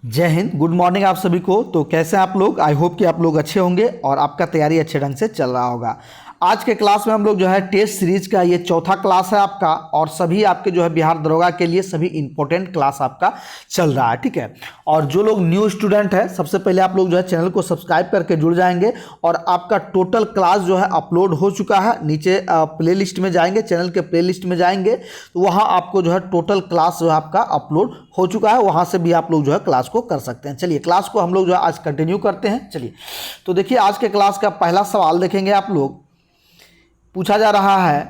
जय Hind, good morning आप सभी को। तो कैसे हैं आप लोग? आई होप कि आप लोग अच्छे होंगे और आपका तैयारी अच्छे ढंग से चल रहा होगा। आज के क्लास में हम लोग जो है टेस्ट सीरीज का ये चौथा क्लास है आपका, और सभी आपके जो है बिहार दरोगा के लिए सभी इंपॉर्टेंट क्लास आपका चल रहा है, ठीक है। और जो लोग न्यू स्टूडेंट है, सबसे पहले आप लोग जो है चैनल को सब्सक्राइब करके जुड़ जाएंगे। और आपका टोटल क्लास जो है अपलोड हो चुका है। नीचे प्ले लिस्ट में जाएंगे, चैनल के प्ले लिस्ट में जाएंगे तो वहाँ आपको जो है टोटल क्लास जो है आपका अपलोड हो चुका है। वहाँ से भी आप लोग जो है क्लास को कर सकते हैं। चलिए क्लास को हम लोग जो है आज कंटिन्यू करते हैं। चलिए तो देखिए, आज के क्लास का पहला सवाल देखेंगे आप लोग। पूछा जा रहा है,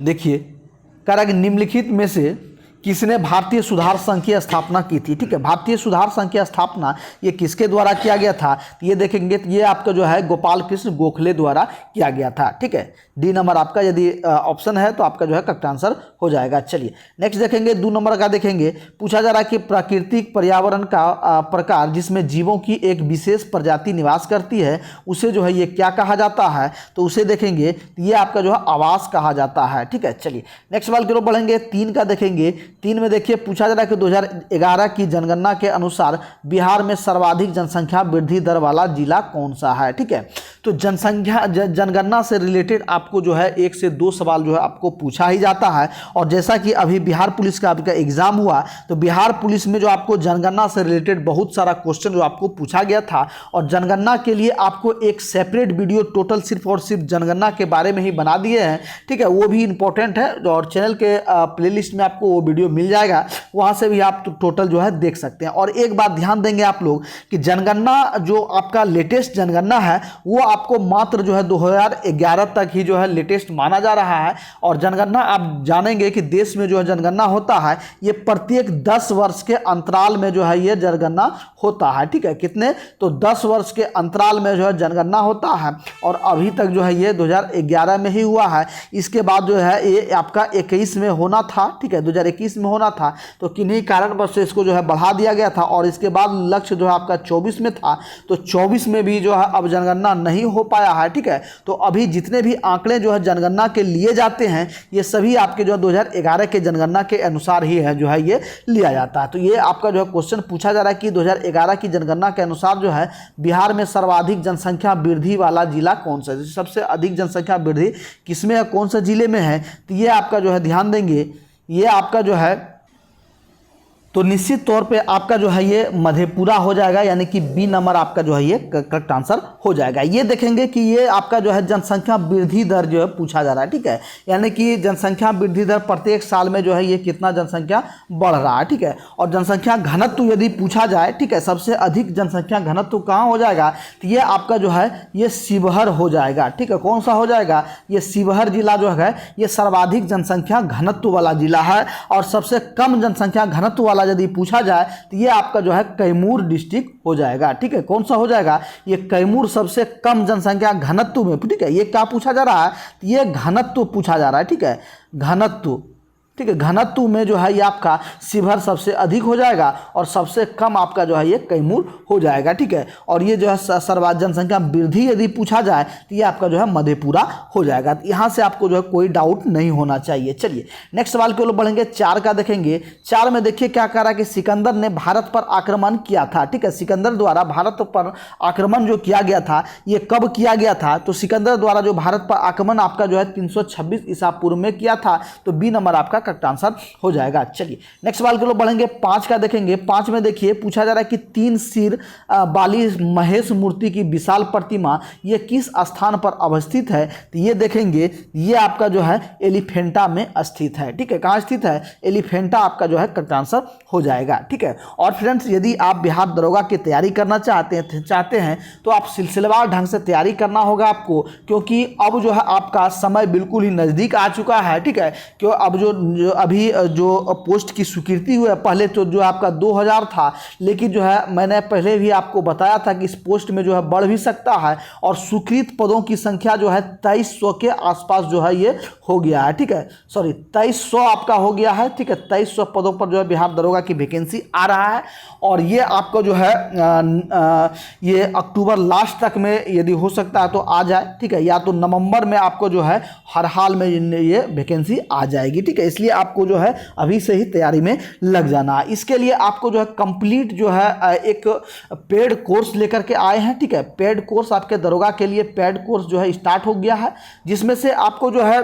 देखिए कह रहा है कि निम्नलिखित में से किसने भारतीय सुधार संघ की स्थापना की थी। ठीक है, भारतीय सुधार संघ की स्थापना ये किसके द्वारा किया गया था? तो ये देखेंगे तो ये आपका जो है गोपाल कृष्ण गोखले द्वारा किया गया था। ठीक है, डी नंबर आपका यदि ऑप्शन है तो आपका जो है करेक्ट आंसर हो जाएगा। चलिए नेक्स्ट देखेंगे, 2 नंबर का देखेंगे। पूछा जा रहा है कि प्राकृतिक पर्यावरण का प्रकार जिसमें जीवों की एक विशेष प्रजाति निवास करती है उसे जो है ये क्या कहा जाता है? तो उसे देखेंगे तो ये आपका जो है आवास कहा जाता है। ठीक है, चलिए नेक्स्ट सवाल की ओर बढ़ेंगे। 3 का देखेंगे। 3 में देखिए पूछा जा रहा है कि 2011 की जनगणना के अनुसार बिहार में सर्वाधिक जनसंख्या वृद्धि दर वाला जिला कौन सा है? ठीक है, तो जनगणना से रिलेटेड आपको जो है 1 से 2 सवाल जो है आपको पूछा ही जाता है। और जैसा कि अभी बिहार पुलिस का आपका एग्जाम हुआ तो बिहार पुलिस में जो आपको जनगणना से रिलेटेड बहुत सारा क्वेश्चन जो आपको पूछा गया था, और जनगणना के लिए आपको एक सेपरेट वीडियो टोटल सिर्फ और सिर्फ जनगणना के बारे में ही बना दिए हैं। ठीक है, वो भी इंपॉर्टेंट है और चैनल के प्लेलिस्ट में आपको वो वीडियो मिल जाएगा, वहाँ से भी आप टोटल जो है देख सकते हैं। और एक बात ध्यान देंगे आप लोग कि जनगणना जो आपका लेटेस्ट जनगणना है वो आपको मात्र जो है 2011 तक ही जो है लेटेस्ट माना जा रहा है। और जनगणना आप जानेंगे कि देश में जो है जनगणना होता है ये प्रत्येक 10 वर्ष के अंतराल में जो है ये जनगणना होता है। ठीक है, कितने? तो 10 वर्ष के अंतराल में जो है जनगणना होता है। और अभी तक जो है ये 2011 में ही हुआ है। इसके बाद जो है ये आपका 21 में होना था। ठीक है, 2021 में होना था, तो किन्हीं कारणवश से इसको जो है बढ़ा दिया गया था। और इसके बाद लक्ष्य जो है आपका 24 में था, तो 24 में भी जो है अब जनगणना नहीं हो पाया है। ठीक है, तो अभी जितने भी आंकड़े जो है जनगणना के लिए जाते हैं ये सभी आपके जो है 2011 के जनगणना के अनुसार ही है जो है ये लिया जाता है। तो ये आपका जो है क्वेश्चन पूछा जा रहा है कि 2011 की जनगणना के अनुसार जो है बिहार में सर्वाधिक जनसंख्या वृद्धि वाला जिला कौन सा है? सबसे अधिक जनसंख्या वृद्धि किसमें है, कौन सा जिले में है? तो ये आपका जो है ध्यान देंगे, ये आपका जो है तो निश्चित तौर पे आपका जो है ये मधेपुरा हो जाएगा, यानी कि बी नंबर आपका जो है ये करेक्ट आंसर हो जाएगा। ये देखेंगे कि ये आपका जो है जनसंख्या वृद्धि दर जो है पूछा जा रहा है। ठीक है, यानी कि जनसंख्या वृद्धि दर प्रत्येक साल में जो है ये कितना जनसंख्या बढ़ रहा है। ठीक है, और जनसंख्या घनत्व यदि पूछा जाए, ठीक है, सबसे अधिक जनसंख्या घनत्व कहाँ हो जाएगा? तो ये आपका जो है ये शिवहर हो जाएगा। ठीक है, कौन सा हो जाएगा? ये शिवहर जिला जो है ये सर्वाधिक जनसंख्या घनत्व वाला जिला है। और सबसे कम जनसंख्या घनत्व वाला यदि पूछा जाए तो ये आपका जो है कैमूर डिस्ट्रिक्ट हो जाएगा। ठीक है, कौन सा हो जाएगा? ये कैमूर सबसे कम जनसंख्या घनत्व में। ठीक है, ये क्या पूछा जा रहा है? ये घनत्व पूछा जा रहा है। ठीक है, घनत्व। ठीक है, घनत्व में जो है ये आपका शिवहर सबसे अधिक हो जाएगा और सबसे कम आपका जो है ये कैमूर हो जाएगा। ठीक है, और ये जो है सर्वाधिक जनसंख्या वृद्धि यदि पूछा जाए तो ये आपका जो है मधेपुरा हो जाएगा। तो यहाँ से आपको जो है कोई डाउट नहीं होना चाहिए। चलिए नेक्स्ट सवाल के ओर बढ़ेंगे। 4 का देखेंगे। 4 में देखिए क्या कह रहा है कि सिकंदर ने भारत पर आक्रमण किया था। ठीक है, सिकंदर द्वारा भारत पर आक्रमण जो किया गया था ये कब किया गया था? तो सिकंदर द्वारा जो भारत पर आक्रमण आपका जो है 326 ईसा पूर्व में किया था। तो बी नंबर आपका करेक्ट आंसर हो जाएगा। चलिए नेक्स्ट सवाल के लोग बढ़ेंगे। 5 का देखेंगे। 5 में देखिए पूछा जा रहा है कि 3 सिर वाली महेश मूर्ति की विशाल प्रतिमा ये किस स्थान पर अवस्थित है? तो ये देखेंगे, ये आपका जो है एलिफेंटा में स्थित है। ठीक है, कहाँ स्थित है? एलिफेंटा आपका जो है करेक्ट आंसर हो जाएगा। ठीक है, और फ्रेंड्स यदि आप बिहार दरोगा की तैयारी करना चाहते हैं तो आप सिलसिलेवार ढंग से तैयारी करना होगा आपको, क्योंकि अब जो है आपका समय बिल्कुल ही नज़दीक आ चुका है। ठीक है, क्यों अब जो अभी जो पोस्ट की स्वीकृति हुई है, पहले तो जो आपका 2000 था, लेकिन जो है मैंने पहले भी आपको बताया था कि इस पोस्ट में जो है बढ़ भी सकता है। और स्वीकृत पदों की संख्या जो है 2300 के आसपास जो है ये हो गया है। ठीक है, सॉरी 2300 आपका हो गया है। ठीक है, 2300 पदों पर जो है बिहार दरोगा की वैकेंसी आ रहा है। और ये आपका जो है ये अक्टूबर लास्ट तक में यदि हो सकता है तो आ जाए। ठीक है, या तो नवंबर में आपको जो है हर हाल में ये वैकेंसी आ जाएगी। ठीक है, इसलिए आपको जो है अभी से ही तैयारी में लग जाना है। इसके लिए आपको जो है कंप्लीट जो है एक पेड कोर्स लेकर के आए हैं, ठीक है। पेड कोर्स आपके दरोगा के लिए पेड कोर्स जो है स्टार्ट हो गया है, जिसमें से आपको जो है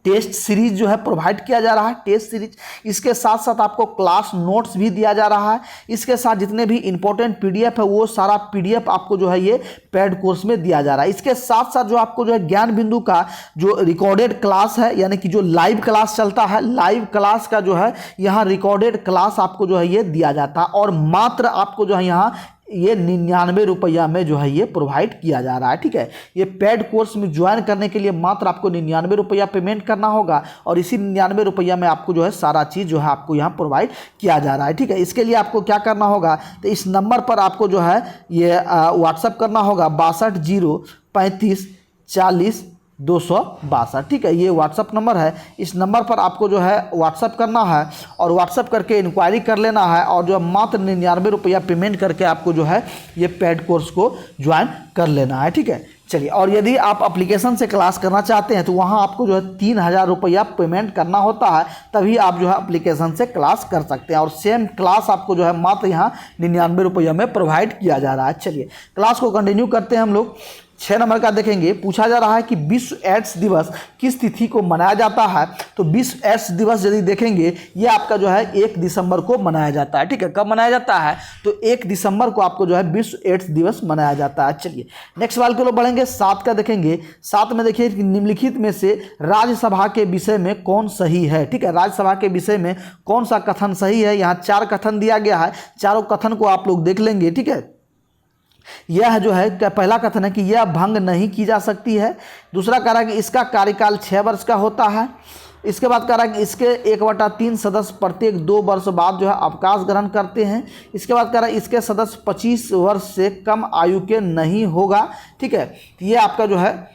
टेस्ट सीरीज जो है प्रोवाइड किया जा रहा है, टेस्ट सीरीज। इसके साथ साथ आपको क्लास नोट्स भी दिया जा रहा है। इसके साथ जितने भी इंपॉर्टेंट पीडीएफ है वो सारा पीडीएफ आपको जो है ये पेड कोर्स में दिया जा रहा है। इसके साथ साथ जो आपको जो है ज्ञान बिंदु का जो रिकॉर्डेड क्लास है, यानी कि जो लाइव क्लास चलता है, लाइव क्लास का जो है यहाँ रिकॉर्डेड क्लास आपको जो है ये दिया जाता है, और मात्र आपको जो है यहाँ ये 99 रुपया में जो है ये प्रोवाइड किया जा रहा है, ठीक है। ये पेड कोर्स में ज्वाइन करने के लिए मात्र आपको 99 रुपया पेमेंट करना होगा, और इसी 99 रुपया में आपको जो है सारा चीज़ जो है आपको यहाँ प्रोवाइड किया जा रहा है, ठीक है। इसके लिए आपको क्या करना होगा, तो इस नंबर पर आपको जो है ये व्हाट्सअप करना होगा 6203540262, ठीक है। ये व्हाट्सअप नंबर है, इस नंबर पर आपको जो है व्हाट्सअप करना है, और व्हाट्सअप करके इंक्वायरी कर लेना है, और जो मात्र 99 रुपया पेमेंट करके आपको जो है ये पेड कोर्स को ज्वाइन कर लेना है, ठीक है। चलिए, और यदि आप एप्लीकेशन से क्लास करना चाहते हैं तो वहाँ आपको जो है 3000 रुपया पेमेंट करना होता है, तभी आप जो है एप्लीकेशन से क्लास कर सकते हैं, और सेम क्लास आपको जो है मात्र यहाँ 99 रुपया में प्रोवाइड किया जा रहा है। चलिए क्लास को कंटिन्यू करते हैं हम लोग। 6 नंबर का देखेंगे, पूछा जा रहा है कि विश्व एड्स दिवस किस तिथि को मनाया जाता है। तो विश्व एड्स दिवस यदि देखेंगे ये आपका जो है 1 दिसंबर को मनाया जाता है, ठीक है। कब मनाया जाता है, तो 1 दिसंबर को आपको जो है विश्व एड्स दिवस मनाया जाता है। चलिए नेक्स्ट सवाल के लोग बढ़ेंगे, 7 का देखेंगे। 7 में देखिए कि निम्नलिखित में से राज्यसभा के विषय में कौन सही है, ठीक है। राज्यसभा के विषय में कौन सा कथन सही है, यहाँ 4 कथन दिया गया है, चारों कथन को आप लोग देख लेंगे, ठीक है। यह जो है पहला कथन है कि यह भंग नहीं की जा सकती है। दूसरा कह रहा है कि इसका कार्यकाल 6 वर्ष का होता है। इसके बाद कह रहा है कि इसके 1/3 सदस्य प्रत्येक 2 वर्ष बाद जो है अवकाश ग्रहण करते हैं। इसके बाद कह रहा है इसके सदस्य 25 वर्ष से कम आयु के नहीं होगा, ठीक है। तो ये आपका जो है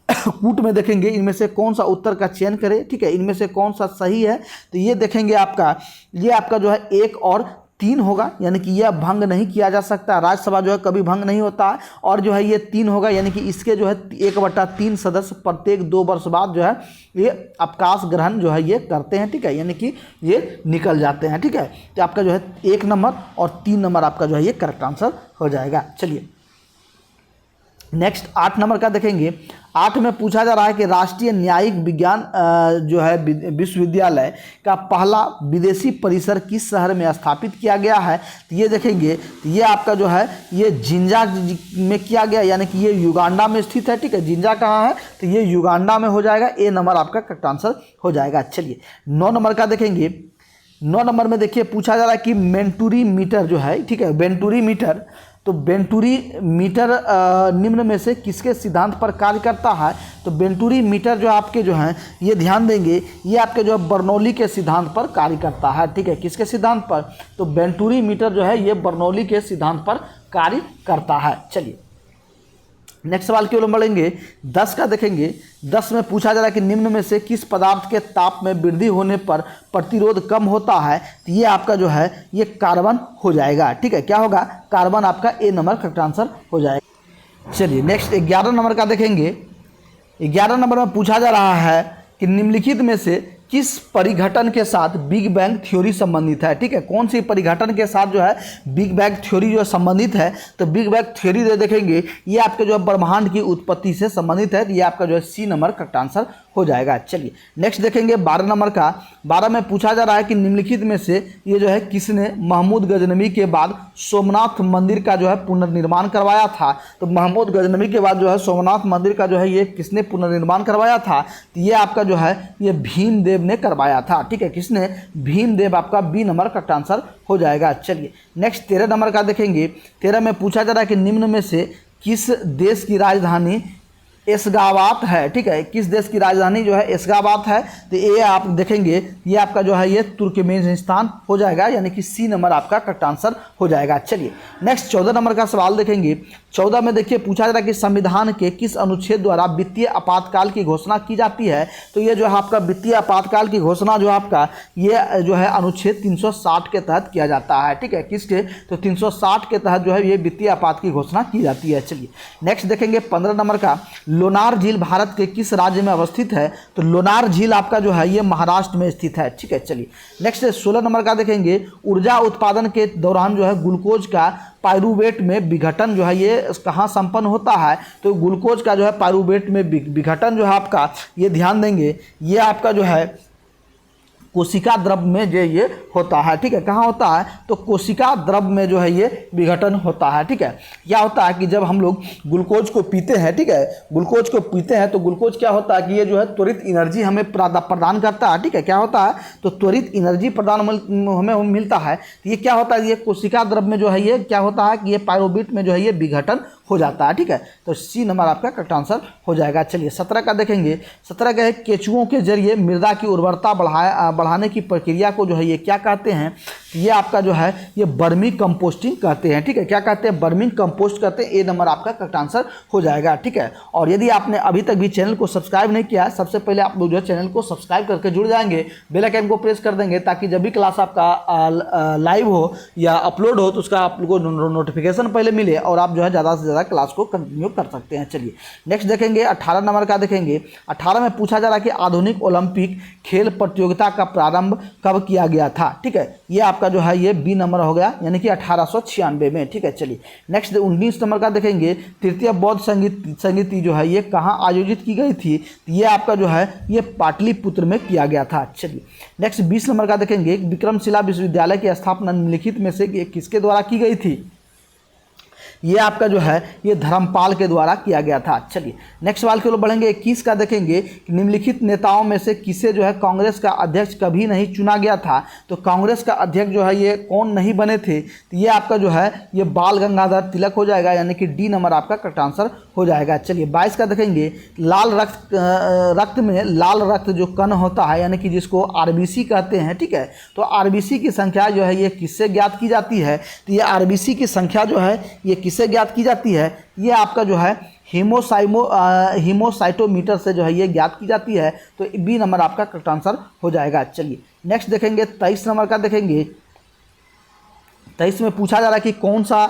कूट में देखेंगे इनमें से कौन सा उत्तर का चयन करें, ठीक है। इनमें से कौन सा सही है, तो ये देखेंगे आपका, ये आपका जो है 1 और 3 होगा, यानी कि यह भंग नहीं किया जा सकता। राज्यसभा जो है कभी भंग नहीं होता है, और जो है ये 3 होगा, यानी कि इसके जो है 1/3 सदस्य प्रत्येक 2 वर्ष बाद जो है ये अवकाश ग्रहण जो है ये करते हैं, ठीक है, यानी कि ये निकल जाते हैं, ठीक है। तो आपका जो है 1 नंबर और 3 नंबर आपका जो है ये करेक्ट आंसर हो जाएगा। चलिए नेक्स्ट 8 नंबर का देखेंगे। 8 में पूछा जा रहा है कि राष्ट्रीय न्यायिक विज्ञान जो है विश्वविद्यालय का पहला विदेशी परिसर किस शहर में स्थापित किया गया है। तो ये देखेंगे, ये आपका जो है ये जिंजा में किया गया, यानी कि ये युगांडा में स्थित है, ठीक है। जिंजा कहाँ है, तो ये युगांडा में हो जाएगा। ए नंबर आपका करेक्ट आंसर हो जाएगा। चलिए 9 नंबर का देखेंगे। 9 नंबर में देखिए पूछा जा रहा है कि वेंटुरी मीटर जो है, ठीक है, वेंटुरी मीटर, तो वेंटुरी मीटर निम्न में से किसके सिद्धांत पर कार्य करता है। तो वेंटुरी मीटर जो आपके जो हैं ये ध्यान देंगे, ये आपके जो है बर्नौली के सिद्धांत पर कार्य करता है, ठीक है। किसके सिद्धांत पर, तो वेंटुरी मीटर जो है ये बर्नौली के सिद्धांत पर कार्य करता है। चलिए नेक्स्ट सवाल की ओर बढ़ेंगे। 10 का देखेंगे। 10 में पूछा जा रहा है कि निम्न में से किस पदार्थ के ताप में वृद्धि होने पर प्रतिरोध कम होता है। तो ये आपका जो है ये कार्बन हो जाएगा, ठीक है। क्या होगा, कार्बन आपका ए नंबर करेक्ट आंसर हो जाएगा। चलिए नेक्स्ट 11 नंबर का देखेंगे। 11 नंबर में पूछा जा रहा है कि निम्नलिखित में से किस परिघटन के साथ बिग बैंग थ्योरी संबंधित है, ठीक है। कौन सी परिघटन के साथ जो है बिग बैंग थ्योरी जो है संबंधित है। तो बिग बैंग थ्योरी देखेंगे ये आपके जो है ब्रह्मांड की उत्पत्ति से संबंधित है। ये आपका जो है सी नंबर करेक्ट आंसर हो जाएगा। चलिए नेक्स्ट देखेंगे 12 नंबर का। 12 में पूछा जा रहा है कि निम्नलिखित में से ये जो है किसने महमूद गजनवी के बाद सोमनाथ मंदिर का जो है पुनर्निर्माण करवाया था। तो महमूद गजनवी के बाद जो है सोमनाथ मंदिर का जो है ये किसने पुनर्निर्माण करवाया था। तो ये आपका जो है ये भीमदेव ने करवाया था, ठीक है। किसने, भीमदेव, आपका बी नंबर करेक्ट आंसर हो जाएगा। चलिए नेक्स्ट 13 नंबर का देखेंगे। 13 में पूछा जा रहा है कि निम्न में से किस देश की राजधानी एशगाबाद है, ठीक है। किस देश की राजधानी जो है एशगाबाद है। तो ये आप देखेंगे ये आपका जो है ये तुर्कमेनिस्तान हो जाएगा, यानी कि सी नंबर आपका करेक्ट आंसर हो जाएगा। चलिए नेक्स्ट 14 नंबर का सवाल देखेंगे। 14 में देखिए पूछा जा रहा है कि संविधान के किस अनुच्छेद द्वारा वित्तीय आपातकाल की घोषणा की जाती है। तो ये जो है आपका वित्तीय आपातकाल की घोषणा जो आपका ये जो है अनुच्छेद 360 के तहत किया जाता है, ठीक है। किसके, तो 360 के तहत जो है ये वित्तीय आपात की घोषणा की जाती है। चलिए नेक्स्ट देखेंगे 15 नंबर का। लोनार झील भारत के किस राज्य में अवस्थित है? तो लोनार झील आपका जो है ये महाराष्ट्र में स्थित है। ठीक है, चलिए नेक्स्ट 16 नंबर का देखेंगे, ऊर्जा उत्पादन के दौरान जो है ग्लूकोज का पाइरूवेट में विघटन जो है ये कहाँ संपन्न होता है? तो ग्लूकोज का जो है पाइरूवेट में विघटन जो है आपका, ये ध्यान देंगे, ये आपका जो है कोशिका द्रव में जो ये होता है। ठीक है, कहाँ होता है? तो कोशिका द्रव में जो है ये विघटन होता है। ठीक है, क्या होता है कि जब हम लोग ग्लूकोज को पीते हैं, ठीक है, ग्लूकोज को पीते हैं तो ग्लूकोज क्या होता है कि ये जो है त्वरित एनर्जी हमें प्रदान करता है। ठीक है, क्या होता है? तो त्वरित एनर्जी प्रदान हमें मिलता है। तो ये क्या होता है? ये कोशिका द्रव में जो है ये क्या होता है कि ये पाइरूवेट में जो है ये विघटन हो जाता है। ठीक है, तो सी नंबर आपका करेक्ट आंसर हो जाएगा। चलिए 17 का देखेंगे, 17 का है केंचुओं के जरिए मृदा की उर्वरता बढ़ाने की प्रक्रिया को जो है ये क्या कहते हैं? ये आपका जो है ये वर्मी कंपोस्टिंग कहते हैं। ठीक है, क्या कहते हैं? वर्मी कंपोस्ट कहते हैं। ए नंबर आपका करेक्ट आंसर हो जाएगा। ठीक है, और यदि आपने अभी तक भी चैनल को सब्सक्राइब नहीं किया, सबसे पहले आप लोग जो है चैनल को सब्सक्राइब करके जुड़ जाएंगे, बेल आइकन को प्रेस कर देंगे, ताकि जब भी क्लास आपका लाइव हो या अपलोड हो तो उसका आप लोगों को नोटिफिकेशन पहले मिले और आप जो है ज़्यादा से ज़्यादा क्लास को कंटिन्यू कर सकते हैं। चलिए नेक्स्ट देखेंगे, 18 नंबर का देखेंगे। 18 में पूछा जा रहा है कि आधुनिक ओलंपिक खेल प्रतियोगिता का प्रारंभ कब किया गया था? ठीक है, ये आपका जो है ये बी नंबर हो गया, यानी कि 1896 में। ठीक है, चलिए नेक्स्ट 19 नंबर का देखेंगे, तृतीय बौद्ध संगीति जो है ये कहाँ आयोजित की गई थी? ये आपका जो है ये पाटलिपुत्र में किया गया था। चलिए नेक्स्ट 20 नंबर का देखेंगे, विक्रमशिला विश्वविद्यालय की स्थापना निम्नलिखित में से किसके द्वारा की गई थी? ये आपका जो है ये धर्मपाल के द्वारा किया गया था। चलिए नेक्स्ट सवाल के लिए बढ़ेंगे, 21 का देखेंगे, निम्नलिखित नेताओं में से किसे जो है कांग्रेस का अध्यक्ष कभी नहीं चुना गया था? तो कांग्रेस का अध्यक्ष जो है ये कौन नहीं बने थे? तो ये आपका जो है ये बाल गंगाधर तिलक हो जाएगा, यानी कि डी नंबर आपका करेक्ट आंसर हो जाएगा। चलिए 22 का देखेंगे, रक्त में लाल रक्त जो कण होता है, यानी कि जिसको आरबीसी कहते हैं। ठीक है, तो आरबीसी की संख्या जो है ये किससे ज्ञात की जाती है? तो ये आरबीसी की संख्या जो है ये किससे ज्ञात की जाती है? ये आपका जो है हीमोसाइटोमीटर से जो है ये ज्ञात की जाती है। तो बी नंबर आपका करेक्ट आंसर हो जाएगा। चलिए नेक्स्ट देखेंगे, 23 नंबर का देखेंगे। 23 में पूछा जा रहा है कि कौन सा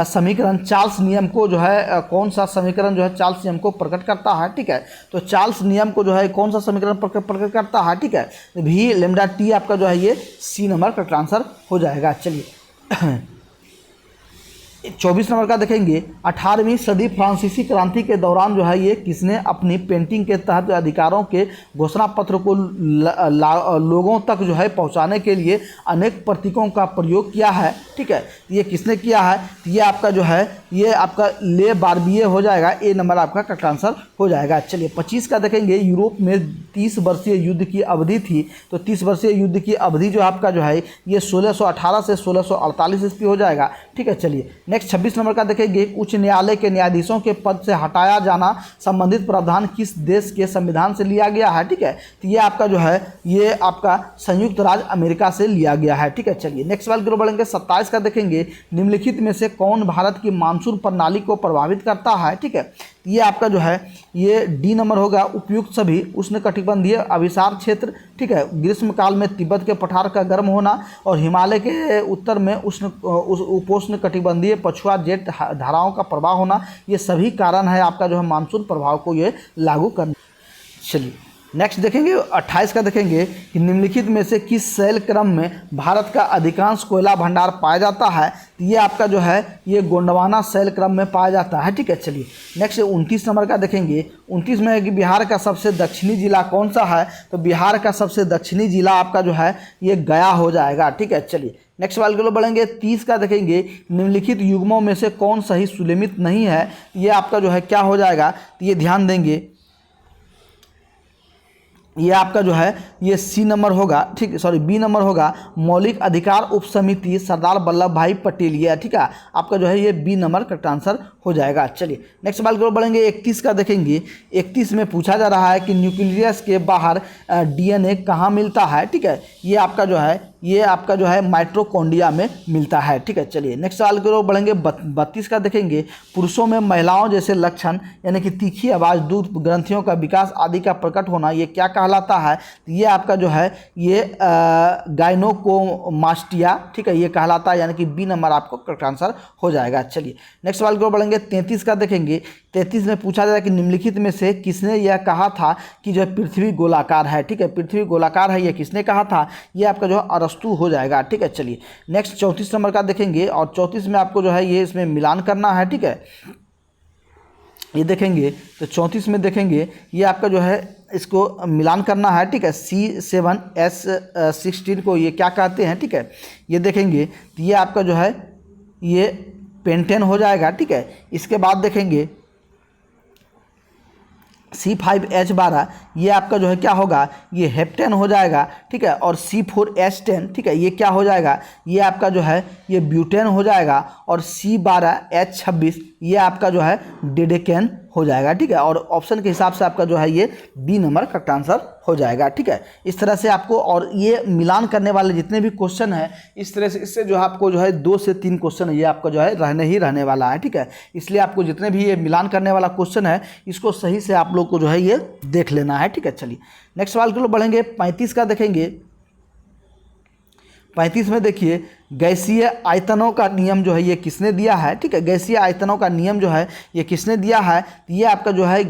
समीकरण चार्ल्स नियम को जो है कौन सा समीकरण जो है चार्ल्स नियम को प्रकट करता है? ठीक है, तो चार्ल्स नियम को जो है कौन सा समीकरण प्रकट करता है? ठीक है, भी लैम्डा टी आपका जो है ये सी नंबर करेक्ट आंसर हो जाएगा। चलिए 24 नंबर का देखेंगे, 18वीं सदी फ्रांसीसी क्रांति के दौरान जो है ये किसने अपनी पेंटिंग के तहत अधिकारों के घोषणा पत्र को लोगों तक जो है पहुंचाने के लिए अनेक प्रतीकों का प्रयोग किया है? ठीक है, ये किसने किया है? ये आपका जो है ये आपका ले बार्बिए हो जाएगा। ए नंबर आपका करेक्ट आंसर हो जाएगा। चलिए 25 का देखेंगे, यूरोप में 30 वर्षीय युद्ध की अवधि थी। तो 30 वर्षीय युद्ध की अवधि जो आपका जो है ये 1618 से 1648 ईस्वी हो जाएगा। ठीक है, चलिए नेक्स्ट 26 नंबर का देखेंगे, उच्च न्यायालय के न्यायाधीशों के पद से हटाया जाना संबंधित प्रावधान किस देश के संविधान से लिया गया है? ठीक है, तो ये आपका जो है ये आपका संयुक्त राज्य अमेरिका से लिया गया है। ठीक है, चलिए नेक्स्ट सवाल की ओर बढ़ेंगे। 27 का देखेंगे, निम्नलिखित में से कौन भारत की मानसून प्रणाली को प्रभावित करता है? ठीक है, ये आपका जो है ये डी नंबर होगा, उपयुक्त सभी उष्णकटिबंधीय अभिसार क्षेत्र। ठीक है, ग्रीष्मकाल में तिब्बत के पठार का गर्म होना और हिमालय के उत्तर में उपोष्ण कटिबंधीय पछुआ जेट धाराओं का प्रवाह होना, ये सभी कारण है आपका जो है मानसून प्रभाव को ये लागू करना। चलिए नेक्स्ट देखेंगे, 28 का देखेंगे कि निम्नलिखित में से किस शैल क्रम में भारत का अधिकांश कोयला भंडार पाया जाता है? ये आपका जो है ये गोंडवाना शैल क्रम में पाया जाता है। ठीक है, चलिए नेक्स्ट 29 नंबर का देखेंगे। 29 में है कि बिहार का सबसे दक्षिणी जिला कौन सा है? तो बिहार का सबसे दक्षिणी जिला आपका जो है ये गया हो जाएगा। ठीक है, चलिए नेक्स्ट सवाल के लिए बढ़ेंगे। 30 का देखेंगे, निम्नलिखित युग्मों में से कौन सही सुलेमित नहीं है? ये आपका जो है क्या हो जाएगा? तो ये ध्यान देंगे, ये आपका जो है ये सी नंबर होगा। ठीक, सॉरी बी नंबर होगा, मौलिक अधिकार उप समिति सरदार वल्लभ भाई पटेल। ये ठीक है आपका जो है ये बी नंबर करेक्ट आंसर हो जाएगा। चलिए नेक्स्ट सवाल की ओर बढ़ेंगे। 31 का देखेंगे, 31 में पूछा जा रहा है कि न्यूक्लियस के बाहर डीएनए कहाँ मिलता है? ठीक है, ये आपका जो है ये आपका जो है माइटोकॉन्ड्रिया में मिलता है। ठीक है, चलिए नेक्स्ट सवाल की ओर बढ़ेंगे। 32 का देखेंगे, पुरुषों में महिलाओं जैसे लक्षण यानी कि तीखी आवाज़, दूध ग्रंथियों का विकास आदि का प्रकट होना, ये क्या कहलाता है? ये आपका जो है ये गायनोकोमास्टिया। ठीक है, ये कहलाता है, यानी कि बी नंबर आपको करेक्ट आंसर हो जाएगा। चलिए नेक्स्ट सवाल की ओर बढ़ेंगे। 33 का देखेंगे, 33 में पूछा जा रहा है कि निम्नलिखित में से किसने यह कहा था कि जो है पृथ्वी गोलाकार है, ठीक है, पृथ्वी गोलाकार है, यह किसने कहा था, ये आपका जो है अरस्तु हो जाएगा, ठीक है। चलिए नेक्स्ट 34 नंबर का देखेंगे, और 34 में आपको जो है ये इसमें मिलान करना है, ठीक है। ये देखेंगे तो 34 में देखेंगे ये आपका जो है इसको मिलान करना है, ठीक है। C7H16 को ये क्या कहते हैं, ठीक है, ये देखेंगे तो ये आपका जो है ये पेंटेन हो जाएगा, ठीक है। इसके बाद देखेंगे C5H12 ये आपका जो है क्या होगा, ये हेप्टेन हो जाएगा, ठीक है। और C4H10, ठीक है, ये क्या हो जाएगा, ये आपका जो है ये ब्यूटेन हो जाएगा। और C12H26 ये आपका जो है डेडेकेन हो जाएगा, ठीक है। और ऑप्शन के हिसाब से आपका जो है ये बी नंबर करेक्ट आंसर हो जाएगा, ठीक है। इस तरह से आपको, और ये मिलान करने वाले जितने भी क्वेश्चन हैं इस तरह से, इससे जो है आपको जो है 2 से 3 क्वेश्चन ये आपका जो है रहने वाला है, ठीक है। इसलिए आपको जितने भी ये मिलान करने वाला क्वेश्चन है इसको सही से आप लोग को जो है ये देख लेना है, ठीक है। चलिए नेक्स्ट सवाल के लिए बढ़ेंगे। 35 का देखेंगे। 35 में देखिए गैसीय आयतनों का नियम जो है ये किसने दिया है, ठीक है। गैसीय आयतनों का नियम जो है ये किसने दिया है, तो ये आपका जो है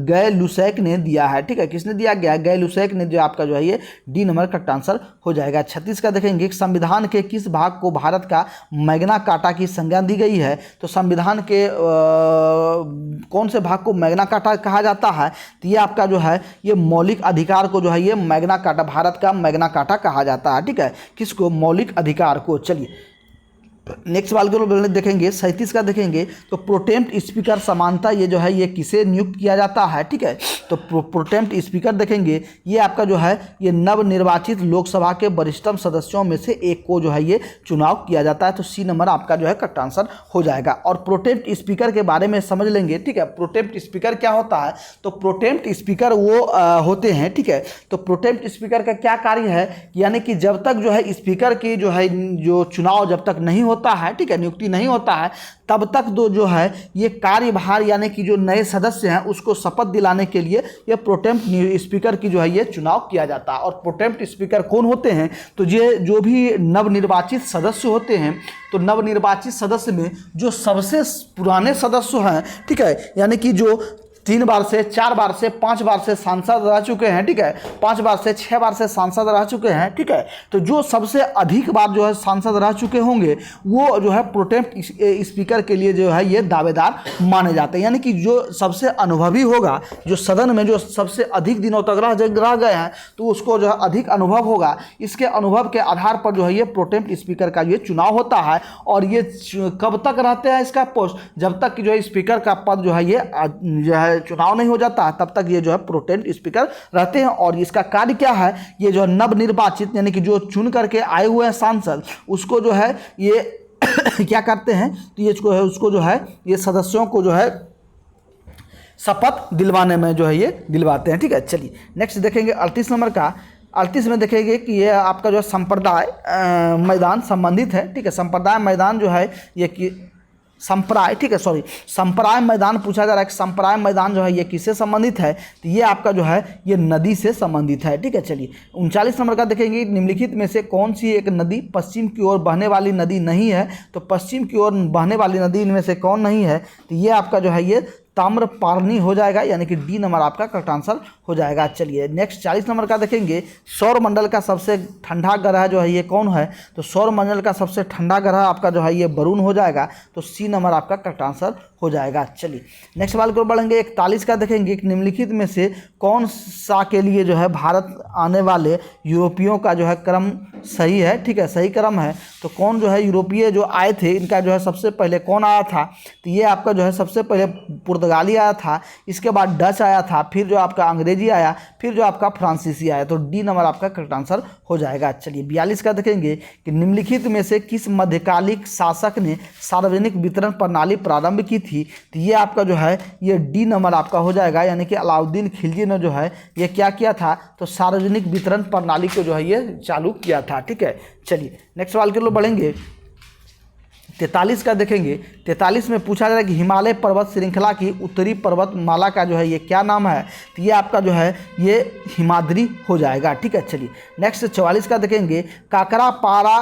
गै लुसैक ने दिया है, ठीक है। किसने दिया गया, गै लुसैक ने, जो आपका जो है ये डी नंबर करेक्ट आंसर हो जाएगा। 36 का देखेंगे संविधान के किस भाग को भारत का मैग्ना कार्टा की संज्ञा दी गई है, तो संविधान के कौन से भाग को मैग्ना कार्टा कहा जाता है, तो ये आपका जो है ये मौलिक अधिकार को जो है ये मैग्ना कार्टा, भारत का मैग्ना कार्टा कहा जाता है, ठीक है। किसको, मौलिक अधिकार को। चलिए नेक्स्ट सवाल को देखेंगे। 37 का देखेंगे तो प्रोटेम्प्ट स्पीकर समानता ये जो है ये किसे नियुक्त किया जाता है, ठीक है। तो प्रोटेम्प्ट स्पीकर देखेंगे ये आपका जो है ये नवनिर्वाचित लोकसभा के वरिष्ठतम सदस्यों में से एक को जो है ये चुनाव किया जाता है। तो सी नंबर आपका जो है करेक्ट आंसर हो जाएगा। और प्रोटेम्प्ट स्पीकर के बारे में समझ लेंगे, ठीक है। प्रोटेम्प्ट स्पीकर क्या होता है, तो प्रोटेम्प्ट स्पीकर वो होते हैं, ठीक है। तो प्रोटेम्प्ट स्पीकर का क्या कार्य है, यानी कि जब तक जो है स्पीकर की जो है जो चुनाव जब तक नहीं होता है, ठीक है, नियुक्ति नहीं होता है, तब तक जो है ये कार्यभार यानी कि जो नए सदस्य हैं उसको शपथ दिलाने के लिए ये प्रोटेम्प्ट स्पीकर की जो है ये चुनाव किया जाता है। और प्रोटेम्प्ट स्पीकर कौन होते हैं, तो ये जो भी नवनिर्वाचित सदस्य होते हैं, तो नवनिर्वाचित सदस्य में जो सबसे पुराने सदस्य हैं, ठीक है, यानी कि जो 3 बार से 4 बार से 5 बार से सांसद रह चुके हैं, ठीक है, 5 बार से 6 बार से सांसद रह चुके हैं, ठीक है। तो जो सबसे अधिक बार जो है सांसद रह चुके होंगे वो जो है प्रोटेम्प्ट स्पीकर के लिए जो है ये दावेदार माने जाते हैं। यानी कि जो सबसे अनुभवी होगा, जो सदन में जो सबसे अधिक दिनों तक रह गए हैं, तो उसको जो है अधिक अनुभव होगा। इसके अनुभव के आधार पर जो है ये प्रोटेम्प्ट स्पीकर का ये चुनाव होता है। और ये कब तक रहते हैं इसका पोस्ट, जब तक कि जो है स्पीकर का पद जो है ये जो है चुनाव नहीं हो जाता तब तक ये जो है प्रोटेम्प्ट स्पीकर रहते हैं। और इसका कार्य क्या है, ये जो नवनिर्वाचित यानी कि जो चुन करके आए हुए हैं सांसद, उसको जो है ये क्या करते हैं, तो ये उसको जो है ये सदस्यों को जो है शपथ दिलवाने में जो है ये दिलवाते हैं, ठीक है। चलिए नेक्स्ट देखेंगे 38 नंबर का। 38 में देखेंगे कि ये आपका जो संप्रदाय मैदान संबंधित है, ठीक है। संप्रदाय मैदान जो है ये कि संप्राय, ठीक है, सॉरी, संप्राय मैदान पूछा जा रहा है कि संप्राय मैदान जो है ये किससे संबंधित है, तो ये आपका जो है ये नदी से संबंधित है, ठीक है। चलिए 39 नंबर का देखेंगे निम्नलिखित में से कौन सी एक नदी पश्चिम की ओर बहने वाली नदी नहीं है, तो पश्चिम की ओर बहने वाली नदी इनमें से कौन नहीं है, तो ये आपका जो है ये ताम्रपारनी हो जाएगा, यानी कि डी नंबर आपका करेक्ट आंसर हो जाएगा। चलिए नेक्स्ट 40 नंबर का देखेंगे। सौर मंडल का सबसे ठंडा ग्रह जो है ये कौन है, तो सौर मंडल का सबसे ठंडा ग्रह आपका जो है ये वरुण हो जाएगा। तो सी नंबर आपका करेक्ट आंसर हो जाएगा। चलिए नेक्स्ट सवाल को बढ़ेंगे। 41 का देखेंगे कि निम्नलिखित में से कौन सा के लिए जो है भारत आने वाले यूरोपियों का जो है क्रम सही है, ठीक है, सही क्रम है। तो कौन जो है यूरोपीय जो आए थे इनका जो है सबसे पहले कौन आया था, तो ये आपका जो है सबसे पहले पुर्तगाली आया था, इसके बाद डच आया था, फिर जो आपका अंग्रेजी आया, फिर जो आपका फ्रांसीसी आया। तो डी नंबर आपका करेक्ट आंसर हो जाएगा। चलिए 42 का देखेंगे कि निम्नलिखित में से किस मध्यकालिक शासक ने सार्वजनिक वितरण प्रणाली प्रारंभ की थी, तो ये आपका जो है ये डी नंबर आपका हो जाएगा, यानी कि अलाउद्दीन खिलजी ने जो है ये क्या किया था, तो सार्वजनिक वितरण प्रणाली को जो है ये चालू किया था, ठीक है। चलिए नेक्स्ट सवाल के लिए बढ़ेंगे। 43 का देखेंगे। 43 में पूछा जा रहा है कि हिमालय पर्वत श्रृंखला की उत्तरी पर्वतमाला का जो है ये क्या नाम है, तो ये आपका जो है ये हिमाद्री हो जाएगा, ठीक है। चलिए नेक्स्ट 44 का देखेंगे। काकरा पारा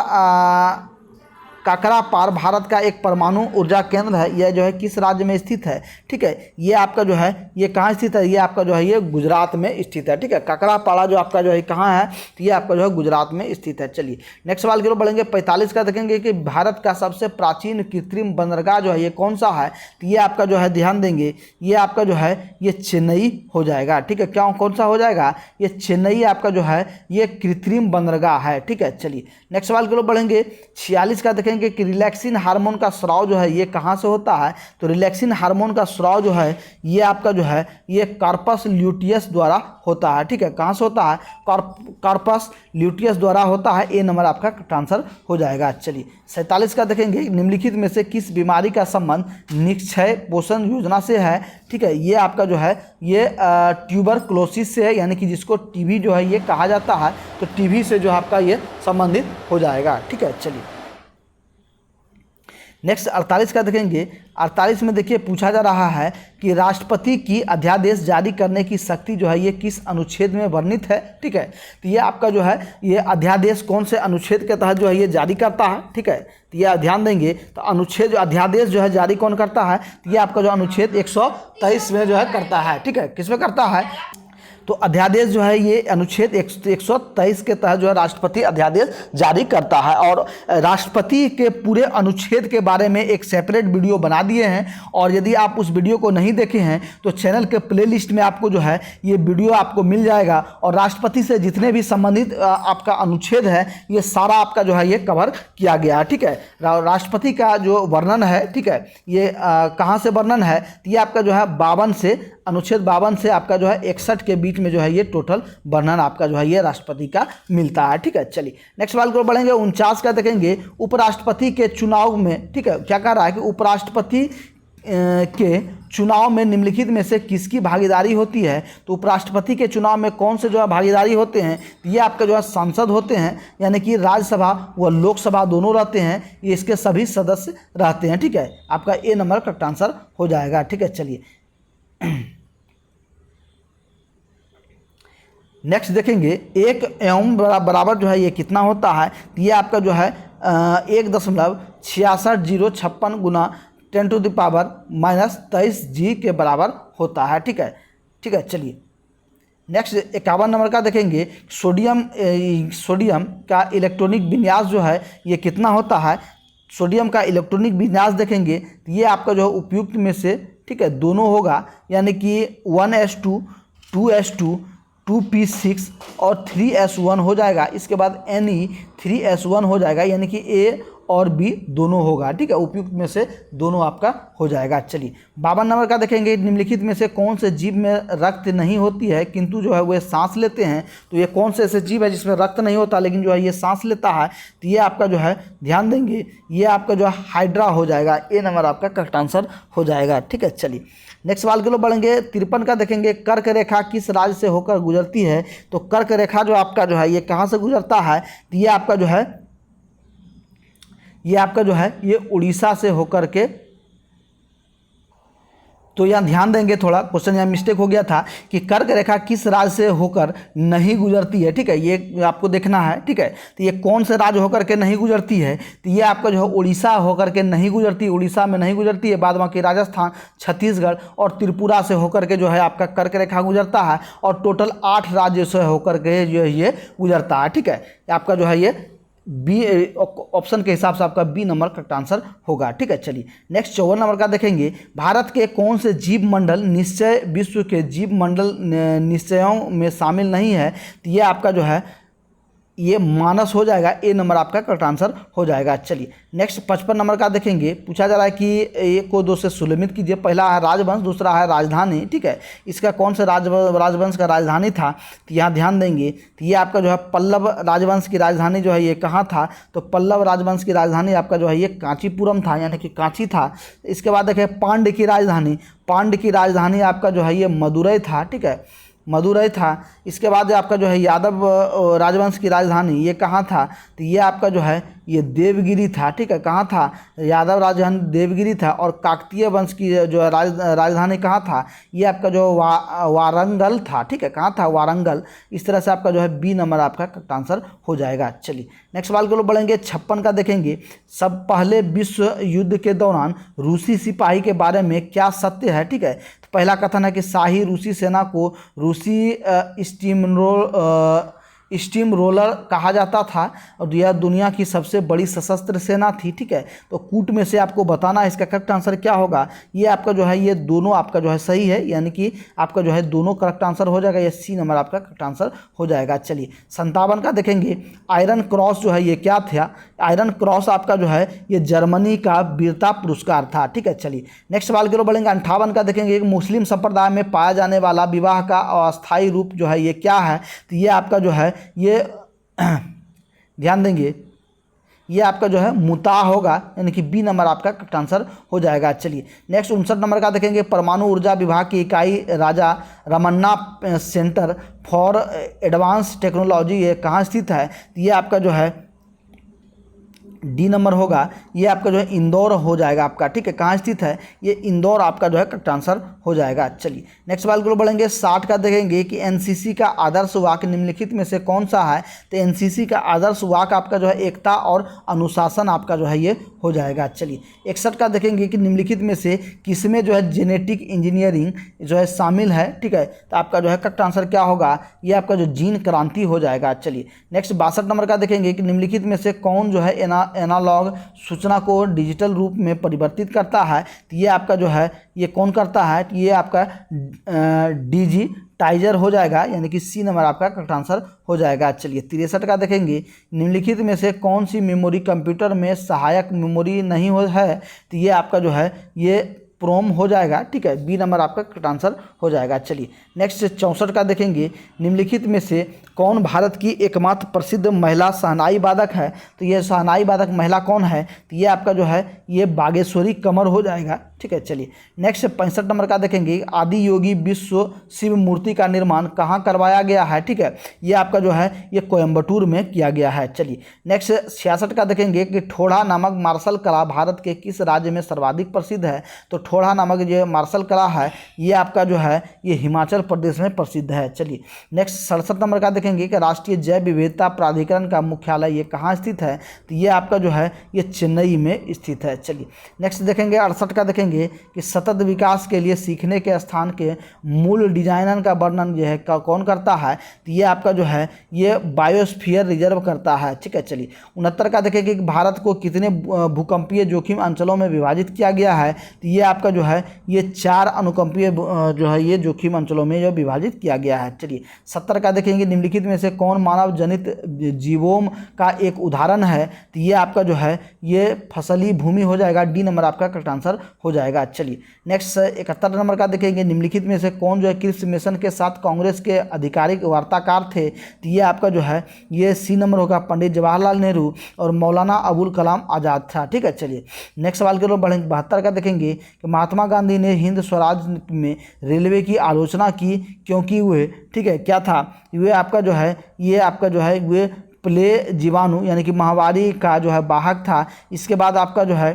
काकरापार भारत का एक परमाणु ऊर्जा केंद्र है, यह जो है किस राज्य में स्थित है? ठीक है, ये आपका जो है ये कहाँ स्थित है? ये आपका जो है ये गुजरात में स्थित है। ठीक है, काकरापाड़ा जो आपका जो है कहाँ है? तो ये आपका जो है गुजरात में स्थित है। चलिए नेक्स्ट सवाल की ओर बढ़ेंगे। 45 का देखेंगे कि भारत का सबसे प्राचीन कृत्रिम बंदरगाह जो है ये कौन सा है? तो ये आपका जो है ध्यान देंगे, ये आपका जो है ये चेन्नई हो जाएगा। ठीक है, क्या कौन सा हो जाएगा? ये चेन्नई आपका जो है ये कृत्रिम बंदरगाह है। ठीक है, चलिए नेक्स्ट सवाल की ओर बढ़ेंगे। 46 का देखेंगे कि रिलैक्सिन हार्मोन का स्राव जो है ये कहाँ से होता है? तो रिलैक्सिन हार्मोन का स्राव जो है ये आपका जो है ये कार्पस ल्यूटियस द्वारा होता है। ठीक है, कहाँ से होता है? कार्पस ल्यूटियस द्वारा होता है। ए नंबर आपका आंसर हो जाएगा। चलिए 47 का देखेंगे, निम्नलिखित में से किस बीमारी का संबंध निक्षय पोषण योजना से है? ठीक है, ये आपका जो है ये ट्यूबरक्लोसिस से है, यानी कि जिसको टीबी जो है ये कहा जाता है, तो टीबी से जो आपका ये संबंधित हो जाएगा। ठीक है, चलिए नेक्स्ट 48 का देखेंगे। 48 में देखिए पूछा जा रहा है कि राष्ट्रपति की अध्यादेश जारी करने की शक्ति जो है ये किस अनुच्छेद में वर्णित है? ठीक है, तो ये आपका जो है ये अध्यादेश कौन से अनुच्छेद के तहत जो है ये जारी करता है? ठीक है, तो ये ध्यान देंगे, तो अनुच्छेद जो अध्यादेश जो है जारी कौन करता है? तो ये आपका जो अनुच्छेद 123 में जो है करता है। ठीक है, किस में करता है? तो अध्यादेश जो है ये अनुच्छेद 123 के तहत जो है राष्ट्रपति अध्यादेश जारी करता है। और राष्ट्रपति के पूरे अनुच्छेद के बारे में एक सेपरेट वीडियो बना दिए हैं, और यदि आप उस वीडियो को नहीं देखे हैं तो चैनल के प्लेलिस्ट में आपको जो है ये वीडियो आपको मिल जाएगा। और राष्ट्रपति से जितने भी संबंधित आपका अनुच्छेद है ये सारा आपका जो है ये कवर किया गया है। ठीक है, राष्ट्रपति का जो वर्णन है, ठीक है, ये कहाँ से वर्णन है? तो ये आपका जो है 52 से अनुच्छेद 52 से आपका जो है 61 के बीच में जो है ये टोटल वर्णन आपका जो है ये राष्ट्रपति का मिलता है। ठीक है, चलिए नेक्स्ट सवाल को बढ़ेंगे। 49 का देखेंगे, उपराष्ट्रपति के चुनाव में, ठीक है, क्या कह रहा है कि उपराष्ट्रपति के चुनाव में निम्नलिखित में से किसकी भागीदारी होती है? तो उपराष्ट्रपति के चुनाव में कौन से जो है भागीदारी होते हैं? तो ये आपका जो है सांसद होते हैं, यानी कि राज्यसभा व लोकसभा दोनों रहते हैं, ये इसके सभी सदस्य रहते हैं। ठीक है, आपका ए नंबर करेक्ट आंसर हो जाएगा। ठीक है, चलिए नेक्स्ट देखेंगे, 1 एवं बराबर जो है ये कितना होता है? तो ये आपका जो है 1.66056 गुना 10⁻³ जी के बराबर होता है। ठीक है, ठीक है, चलिए नेक्स्ट 51 नंबर का देखेंगे। सोडियम का इलेक्ट्रॉनिक विन्यास जो है ये कितना होता है? सोडियम का इलेक्ट्रॉनिक विन्यास देखेंगे तो ये आपका जो है उपयुक्त में से, ठीक है, दोनों होगा, यानी कि 1s2 2s2 2p6 और 3s1 हो जाएगा। इसके बाद Ne3s1 हो जाएगा, यानी कि A और B दोनों होगा। ठीक है, उपयुक्त में से दोनों आपका हो जाएगा। चलिए 52 नंबर का देखेंगे, निम्नलिखित में से कौन से जीव में रक्त नहीं होती है किंतु जो है वो सांस लेते हैं? तो ये कौन से ऐसे जीव है जिसमें रक्त नहीं होता लेकिन जो है ये सांस लेता है? तो ये आपका जो है ध्यान देंगे, ये आपका जो है हाइड्रा हो जाएगा। ए नंबर आपका करेक्ट आंसर हो जाएगा। ठीक है, चलिए नेक्स्ट सवाल के लिए बढ़ेंगे। 53 का देखेंगे, कर्क रेखा किस राज्य से होकर गुजरती है? तो कर्क रेखा जो आपका जो है ये कहाँ से गुजरता है? तो ये आपका जो है ये उड़ीसा से होकर के, तो यहाँ ध्यान देंगे, थोड़ा क्वेश्चन यहाँ मिस्टेक हो गया था कि कर्क रेखा किस राज्य से होकर नहीं गुजरती है। ठीक है, ये आपको देखना है। ठीक है, तो ये कौन से राज्य होकर के नहीं गुजरती है? तो ये आपका जो है उड़ीसा होकर के नहीं गुजरती, उड़ीसा में नहीं गुजरती है। बाद बाकी राजस्थान, छत्तीसगढ़ और त्रिपुरा से होकर के जो है आपका कर्क रेखा गुजरता है, और टोटल 8 राज्य से होकर के जो है ये गुजरता है। ठीक है, आपका जो है ये बी ऑप्शन के हिसाब से आपका बी नंबर करेक्ट आंसर होगा। ठीक है, चलिए नेक्स्ट 54 नंबर का देखेंगे। भारत के कौन से जीव मंडल निश्चय विश्व के जीव मंडल निश्चयों में शामिल नहीं है? तो ये आपका जो है ये मानस हो जाएगा। ए नंबर आपका करेक्ट आंसर हो जाएगा। चलिए नेक्स्ट 55 नंबर का देखेंगे। पूछा जा रहा है कि एक को दो से सुलमित कीजिए। पहला है राजवंश, दूसरा है राजधानी। ठीक है, इसका कौन सा राजवंश का राजधानी था? तो यहाँ ध्यान देंगे, तो ये आपका जो है पल्लव राजवंश की राजधानी जो है ये कहाँ था? तो पल्लव राजवंश की राजधानी आपका जो है ये कांचीपुरम था, यानी कि कांची था। इसके बाद देखें पांड्य की राजधानी, पांड्य की राजधानी आपका जो है ये मदुरई था। ठीक है, मदुरई था। इसके बाद आपका जो है यादव राजवंश की राजधानी ये कहाँ था? तो ये आपका जो है ये देवगिरी था, ठीक है। कहाँ था? यादव राजधानी देवगिरी था। और काकतीय वंश की जो है राजधानी कहाँ था? ये आपका जो वारंगल था, ठीक है। कहाँ था? वारंगल। इस तरह से आपका जो है बी नंबर आपका करेक्ट आंसर हो जाएगा। चलिए नेक्स्ट सवाल के लोग बढ़ेंगे 56 का देखेंगे। सब पहले विश्व युद्ध के दौरान रूसी सिपाही के बारे में क्या सत्य है, ठीक है। तो पहला कथन है कि शाही रूसी सेना को रूसी स्टीम रोलर कहा जाता था और यह दुनिया की सबसे बड़ी सशस्त्र सेना थी, ठीक है। तो कूट में से आपको बताना है इसका करेक्ट आंसर क्या होगा। ये आपका जो है ये दोनों आपका जो है सही है, यानी कि आपका जो है दोनों करेक्ट आंसर हो जाएगा। ये सी नंबर आपका करेक्ट आंसर हो जाएगा। चलिए 57 का देखेंगे। आयरन क्रॉस जो है ये क्या था? आयरन क्रॉस आपका जो है ये जर्मनी का वीरता पुरस्कार था, ठीक है। चलिए नेक्स्ट सवाल के लोग बढ़ेंगे 58 का देखेंगे। मुस्लिम संप्रदाय में पाया जाने वाला विवाह का अस्थायी रूप जो है ये क्या है? तो ये आपका जो है ये ध्यान देंगे, ये आपका जो है मुता होगा, यानी कि बी नंबर आपका करेक्ट आंसर हो जाएगा। चलिए नेक्स्ट 59 नंबर का देखेंगे। परमाणु ऊर्जा विभाग की इकाई Raja Ramanna centre for advance technology ये कहाँ स्थित है? ये आपका जो है डी नंबर होगा। ये आपका जो है इंदौर हो जाएगा आपका, ठीक है। कहाँ स्थित है? ये इंदौर आपका जो है करेक्ट आंसर हो जाएगा। चलिए नेक्स्ट सवाल को बढ़ेंगे 60 का देखेंगे कि एनसीसी का आदर्श वाक्य निम्नलिखित में से कौन सा है? तो एनसीसी का आदर्श वाक्य आपका जो है एकता और अनुशासन आपका जो है ये हो जाएगा। चलिए 61 का देखेंगे कि निम्नलिखित में से किसमें जो है जेनेटिक इंजीनियरिंग जो है शामिल है, ठीक है। तो आपका जो है करेक्ट आंसर क्या होगा? ये आपका जो जीन क्रांति हो जाएगा। चलिए नेक्स्ट 62 नंबर का देखेंगे कि निम्नलिखित में से कौन जो है एनालॉग सूचना को डिजिटल रूप में परिवर्तित करता है? तो ये आपका जो है ये कौन करता है? ये आपका डिजिटाइजर हो जाएगा, यानी कि सी नंबर आपका करेक्ट आंसर हो जाएगा। चलिए 63 का देखेंगे। निम्नलिखित में से कौन सी मेमोरी कंप्यूटर में सहायक मेमोरी नहीं हो है? तो ये आपका जो है ये प्रोम हो जाएगा, ठीक है। बी नंबर आपका करेक्ट आंसर हो जाएगा। चलिए नेक्स्ट 64 का देखेंगे। निम्नलिखित में से कौन भारत की एकमात्र प्रसिद्ध महिला शहनाई वादक है? तो ये शहनाई वादक महिला कौन है? तो ये आपका जो है ये बागेश्वरी कमर हो जाएगा, ठीक है। चलिए नेक्स्ट 65 नंबर का देखेंगे। आदि योगी विश्व शिव मूर्ति का निर्माण कहाँ करवाया गया है? ठीक है, ये आपका जो है ये कोयम्बटूर में किया गया है। चलिए नेक्स्ट 66 का देखेंगे कि ठोड़ा नामक मार्शल कला भारत के किस राज्य में सर्वाधिक प्रसिद्ध है? तो ठोड़ा नामक जो मार्शल कला है ये आपका जो है ये हिमाचल प्रदेश में प्रसिद्ध है। चलिए नेक्स्ट 67 नंबर का देखेंगे कि राष्ट्रीय जैव विविधता प्राधिकरण का मुख्यालय ये कहाँ स्थित है? तो ये आपका जो है ये चेन्नई में स्थित है। चलिए नेक्स्ट देखेंगे 68 का देखेंगे कि सतत विकास के लिए सीखने के स्थान के मूल डिजाइनर का वर्णन जो है कौन करता है? तो ये आपका जो है ये बायोस्फीयर रिजर्व करता है। ठीक है, चलिए 69 का देखेंगे कि भारत को कितने भूकंपीय जोखिम अंचलों में विभाजित किया गया है? तो ये आपका जो है ये 4 अनुकंपीय जो है ये जोखिम अंचलों में जो विभाजित किया गया है। चलिए 70 का देखेंगे निम्नलिखित में से कौन मानव जनित जीवों का एक उदाहरण है? तो ये आपका जो है ये फसली भूमि हो जाएगा। डी नंबर आपका करेक्ट आंसर हो जाएगा। चलिए नेक्स्ट 71 नंबर का देखेंगे निम्नलिखित में से कौन जो है क्रिप्स मिशन के साथ कांग्रेस के आधिकारिक वार्ताकार थे? तो ये आपका जो है ये सी नंबर होगा, पंडित जवाहरलाल नेहरू और मौलाना अबुल कलाम आज़ाद था। ठीक है, चलिए नेक्स्ट सवाल के लोग बढ़ेंगे 72 का देखेंगे कि महात्मा गांधी ने हिंद स्वराज में रेलवे की आलोचना की क्योंकि वे ठीक है क्या था? वे आपका जो है ये आपका जो है वे प्ले जीवाणु यानी कि महामारी का जो है वाहक था। इसके बाद आपका जो है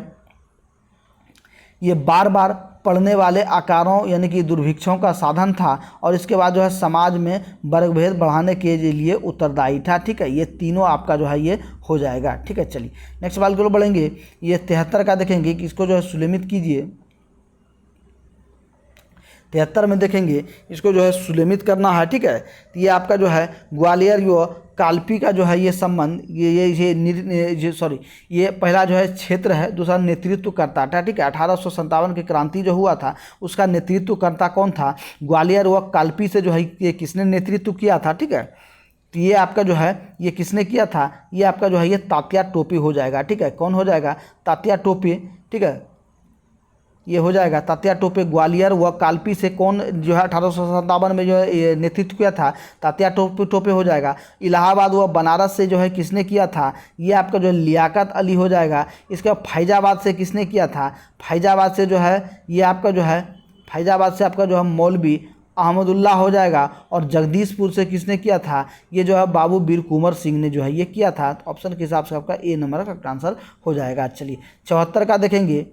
ये बार बार पड़ने वाले आकारों यानी कि दुर्भिक्षों का साधन था और इसके बाद जो है समाज में वर्गभेद बढ़ाने के लिए उत्तरदायी था। ठीक है, ये तीनों आपका जो है ये हो जाएगा। ठीक है, चलिए नेक्स्ट सवाल की ओर बढ़ेंगे। ये 73 का देखेंगे कि इसको जो है सुलेमित कीजिए। 73 में देखेंगे इसको जो है सुलेमित करना है। ठीक है, तो ये आपका जो है ग्वालियर यो कालपी का जो है ये संबंध ये सॉरी ये पहला जो है क्षेत्र है, दूसरा नेतृत्व करता था। ठीक है, 1857 की क्रांति जो हुआ था उसका नेतृत्व करता कौन था? ग्वालियर व कालपी से जो है ये किसने नेतृत्व किया था? ठीक है, तो ये आपका जो है ये किसने किया था? ये आपका जो है ये तात्या टोपे हो जाएगा। ठीक है, कौन हो जाएगा? तात्या टोपे। ठीक है, ये हो जाएगा तात्या टोपे। ग्वालियर व कालपी से कौन जो है 1857 में जो है नेतृत्व किया था? तात्या टोपे हो जाएगा। इलाहाबाद व बनारस से जो है किसने किया था? ये आपका जो लियाकत अली हो जाएगा। इसके बाद फैजाबाद से किसने किया था? फैजाबाद से जो है ये आपका जो है फैजाबाद से आपका जो है मौलवी अहमदुल्ला हो जाएगा, और जगदीशपुर से किसने किया था, ये जो है बाबू वीर कुंवर सिंह ने जो है ये किया था। तो ऑप्शन के हिसाब से आपका ए नंबर का आंसर हो जाएगा। चलिए 74 का देखेंगे,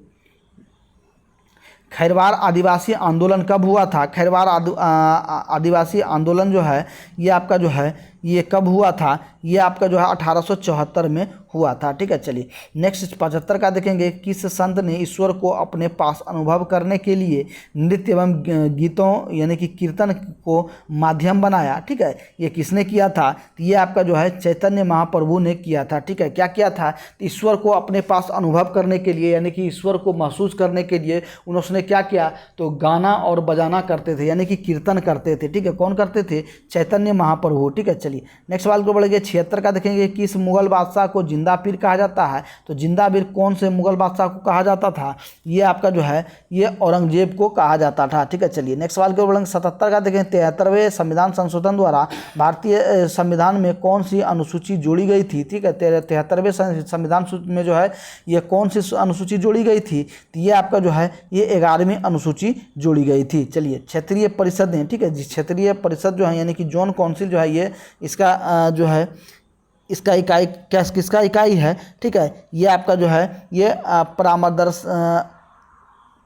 खैरवार आदिवासी आंदोलन कब हुआ था। खैरवार आदिवासी आंदोलन जो है ये आपका जो है ये कब हुआ था, ये आपका जो है 1874 में हुआ था। ठीक है, चलिए नेक्स्ट 75 का देखेंगे, किस संत ने ईश्वर को अपने पास अनुभव करने के लिए नृत्य एवं गीतों यानी कि कीर्तन को माध्यम बनाया। ठीक है, ये किसने किया था, तो ये आपका जो है चैतन्य महाप्रभु ने किया था। ठीक है, क्या किया था, ईश्वर को अपने पास अनुभव करने के लिए यानी कि ईश्वर को महसूस करने के लिए उन्होंने क्या किया, तो गाना और बजाना करते थे यानी कि कीर्तन करते थे। ठीक है, कौन करते थे, चैतन्य महाप्रभु। ठीक है, चलिए नेक्स्ट सवाल को बढ़ेंगे 76 का देखेंगे, किस मुगल बादशाह को जिंदा पीर कहा जाता है। तो जिंदा पीर कौन से मुगल बादशाह को कहा जाता था, ये आपका जो है ये औरंगजेब को कहा जाता था। ठीक है, चलिए नेक्स्ट सवाल को बढ़ेंगे 77 का देखेंगे, 73वें संविधान संशोधन द्वारा भारतीय संविधान में कौन सी अनुसूची जोड़ी गई थी। ठीक है, 73वें संविधान में जो है ये कौन सी अनुसूची जोड़ी गई थी, तो ये आपका जो है ये 11वीं अनुसूची जोड़ी गई थी। चलिए क्षेत्रीय परिषदें, ठीक है, क्षेत्रीय परिषद जो है यानी कि जोन काउंसिल जो है ये इसका जो है इसका इकाई किसका इकाई है। ठीक है, ये आपका जो है ये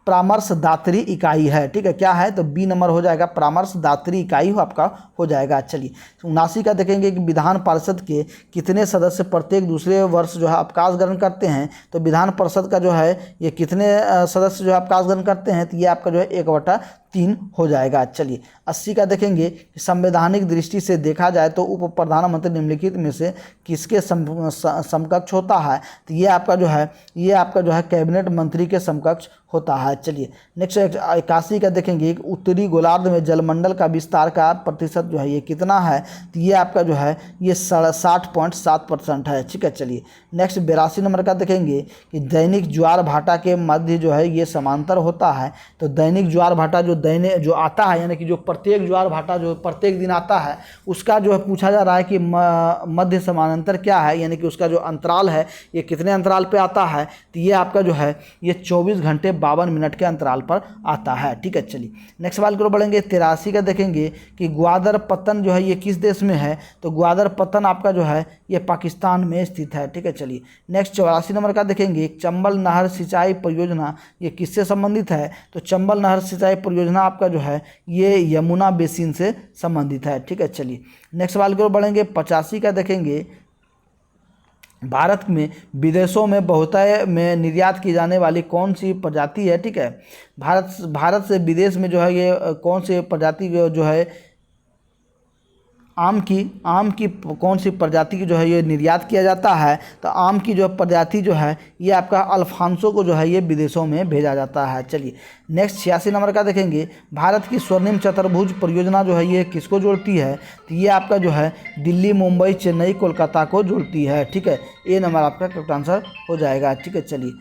परामर्शदात्री इकाई है। ठीक है, क्या है, तो बी नंबर हो जाएगा, परामर्शदात्री इकाई हो आपका हो जाएगा। चलिए 79 का देखेंगे कि विधान पार्षद के कितने सदस्य प्रत्येक दूसरे वर्ष जो है अवकाश ग्रहण करते हैं। तो विधान परिषद का जो है ये कितने सदस्य जो है अवकाश ग्रहण करते हैं, तो ये आपका जो है 1/3 हो जाएगा। चलिए 80 का देखेंगे कि संवैधानिक दृष्टि से देखा जाए तो उप प्रधानमंत्री निम्नलिखित में से किसके समकक्ष होता है। तो ये आपका जो है कैबिनेट मंत्री के समकक्ष होता है। चलिए नेक्स्ट 81 का देखेंगे कि उत्तरी गोलार्ध में जलमंडल का विस्तार का प्रतिशत जो है ये कितना है, तो ये आपका जो है ये 60.7% है। ठीक है, चलिए नेक्स्ट 82 नंबर का देखेंगे कि दैनिक ज्वार भाटा के मध्य जो है ये समांतर होता है। तो दैनिक ज्वार भाटा जो आता है यानी कि जो प्रत्येक ज्वार भाटा जो प्रत्येक दिन आता है उसका जो है पूछा जा रहा है कि मध्य समानांतर क्या है यानी कि उसका जो अंतराल है ये कितने अंतराल पे आता है, तो ये आपका जो है ये 24 घंटे 52 मिनट के अंतराल पर आता है। ठीक है, चलिए नेक्स्ट सवाल को बढ़ेंगे 83 का देखेंगे कि ग्वादर पत्तन जो है ये किस देश में है। तो ग्वादर पत्तन आपका जो है ये पाकिस्तान में स्थित है। ठीक है, चलिए नेक्स्ट 84 नंबर का देखेंगे चंबल नहर सिंचाई परियोजना ये किससे संबंधित है। तो चंबल नहर सिंचाई परियोजना आपका जो है ये यमुना बेसिन से संबंधित है। ठीक है, चलिए नेक्स्ट सवाल की ओर बढ़ेंगे 85 का देखेंगे भारत में विदेशों में बहुतायत में निर्यात की जाने वाली कौन सी प्रजाति है। ठीक है, भारत से विदेश में जो है ये कौन सी प्रजाति जो है आम की कौन सी प्रजाति की जो है ये निर्यात किया जाता है। तो आम की जो प्रजाति जो है ये आपका अल्फांसो को जो है ये विदेशों में भेजा जाता है। चलिए नेक्स्ट 86 नंबर का देखेंगे भारत की स्वर्णिम चतुर्भुज परियोजना जो है ये किसको जोड़ती है। तो ये आपका जो है दिल्ली, मुंबई, चेन्नई, कोलकाता को जोड़ती है। ठीक है, ए नंबर आपका करेक्ट आंसर हो जाएगा। ठीक है, चलिए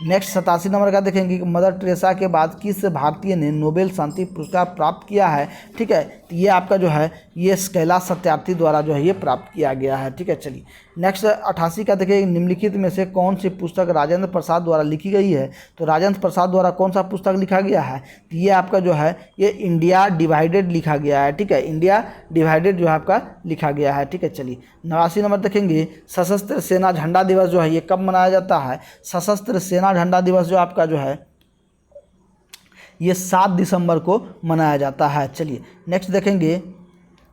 नेक्स्ट 87 नंबर का देखेंगे कि मदर टेरेसा के बाद किस भारतीय ने नोबेल शांति पुरस्कार प्राप्त किया है। ठीक है, तो ये आपका जो है ये कैलाश सत्यार्थी द्वारा जो है ये प्राप्त किया गया है। ठीक है, चलिए नेक्स्ट 88 का देखिए निम्नलिखित में से कौन सी पुस्तक राजेंद्र प्रसाद द्वारा लिखी गई है। तो राजेंद्र प्रसाद द्वारा कौन सा पुस्तक लिखा गया है, तो ये आपका जो है ये इंडिया डिवाइडेड लिखा गया है। ठीक है, इंडिया डिवाइडेड जो है आपका लिखा गया है। ठीक है, चलिए 89 नंबर देखेंगे सशस्त्र सेना झंडा दिवस जो है ये कब मनाया जाता है। सशस्त्र सेना झंडा दिवस जो आपका जो है ये 7 दिसंबर को मनाया जाता है। चलिए नेक्स्ट देखेंगे